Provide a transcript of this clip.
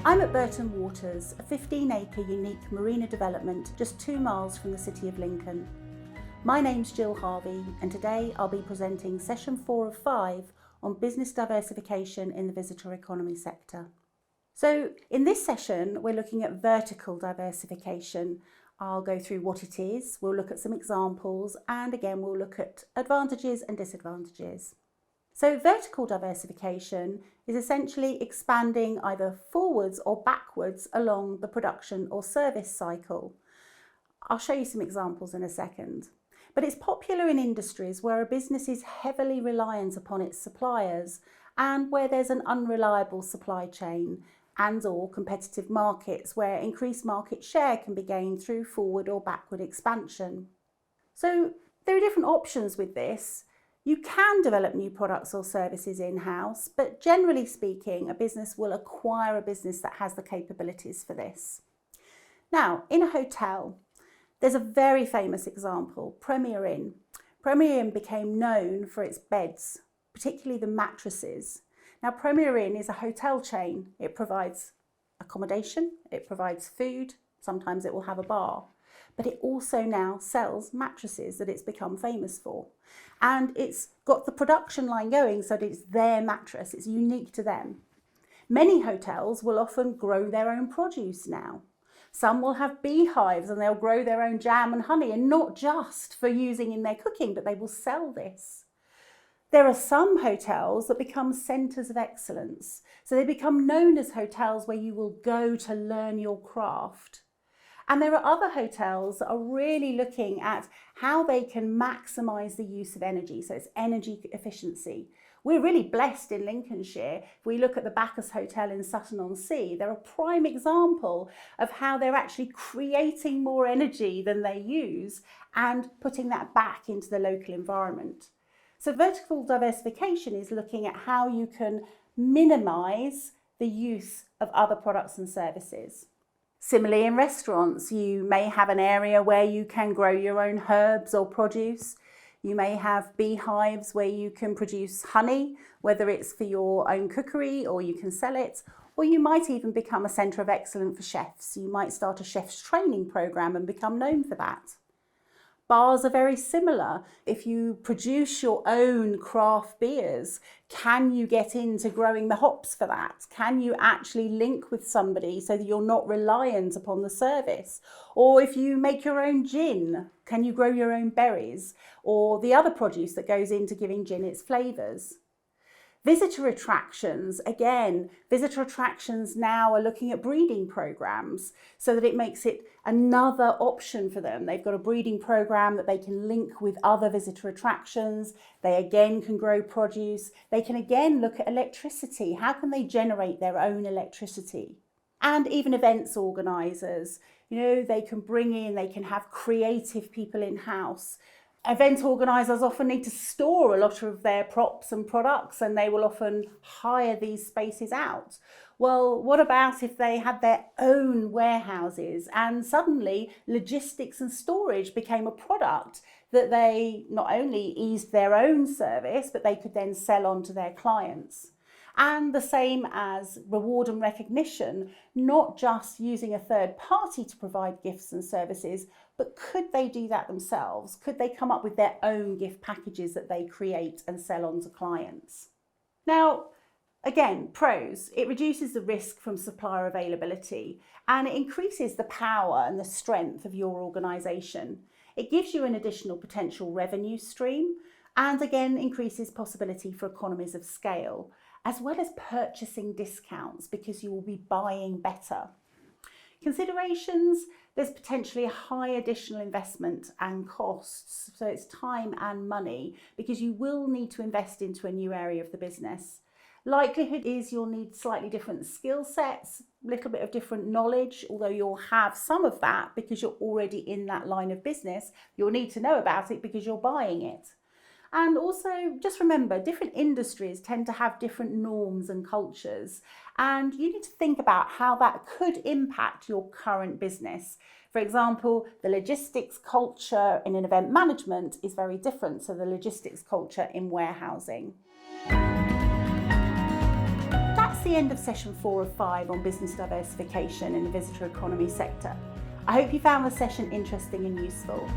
I'm at Burton Waters, a 15-acre unique marina development just 2 miles from the city of Lincoln. My name's Jill Harvey, and today I'll be presenting session 4 of 5 on business diversification in the visitor economy sector. So in this session, we're looking at vertical diversification. I'll go through what it is, we'll look at some examples, and again we'll look at advantages and disadvantages. So vertical diversification is essentially expanding either forwards or backwards along the production or service cycle. I'll show you some examples in a second. But it's popular in industries where a business is heavily reliant upon its suppliers and where there's an unreliable supply chain and/or competitive markets where increased market share can be gained through forward or backward expansion. So there are different options with this. You can develop new products or services in-house, but generally speaking, a business will acquire a business that has the capabilities for this. Now, in a hotel, there's a very famous example, Premier Inn. Premier Inn became known for its beds, particularly the mattresses. Now, Premier Inn is a hotel chain. It provides accommodation, it provides food, sometimes it will have a bar, but it also now sells mattresses that it's become famous for. And it's got the production line going so that it's their mattress, it's unique to them. Many hotels will often grow their own produce now. Some will have beehives and they'll grow their own jam and honey, and not just for using in their cooking, but they will sell this. There are some hotels that become centres of excellence. So they become known as hotels where you will go to learn your craft. And there are other hotels that are really looking at how they can maximise the use of energy, so it's energy efficiency. We're really blessed in Lincolnshire. If we look at the Bacchus Hotel in Sutton-on-Sea, they're a prime example of how they're actually creating more energy than they use and putting that back into the local environment. So vertical diversification is looking at how you can minimise the use of other products and services. Similarly, in restaurants, you may have an area where you can grow your own herbs or produce. You may have beehives where you can produce honey, whether it's for your own cookery or you can sell it, or you might even become a centre of excellence for chefs. You might start a chef's training programme and become known for that. Bars are very similar. If you produce your own craft beers, can you get into growing the hops for that? Can you actually link with somebody so that you're not reliant upon the service? Or if you make your own gin, can you grow your own berries or the other produce that goes into giving gin its flavours? Visitor attractions, again, visitor attractions now are looking at breeding programs so that it makes it another option for them. They've got a breeding program that they can link with other visitor attractions. They again can grow produce. They can again look at electricity. How can they generate their own electricity? And even events organisers, they can bring in, they can have creative people in-house. Event organisers often need to store a lot of their props and products, and they will often hire these spaces out. Well, what about if they had their own warehouses and suddenly logistics and storage became a product that they not only eased their own service, but they could then sell on to their clients? And the same as reward and recognition, not just using a third party to provide gifts and services, but could they do that themselves? Could they come up with their own gift packages that they create and sell on to clients? Now, again, pros, it reduces the risk from supplier availability and it increases the power and the strength of your organisation. It gives you an additional potential revenue stream and again increases possibility for economies of scale, as well as purchasing discounts because you will be buying better. Considerations, there's potentially a high additional investment and costs, so it's time and money because you will need to invest into a new area of the business. Likelihood is you'll need slightly different skill sets, a little bit of different knowledge, although you'll have some of that because you're already in that line of business. You'll need to know about it because you're buying it. And also, just remember, different industries tend to have different norms and cultures, and you need to think about how that could impact your current business. For example, the logistics culture in an event management is very different to the logistics culture in warehousing. the end of session 4 of 5 on business diversification in the visitor economy sector. I hope you found the session interesting and useful.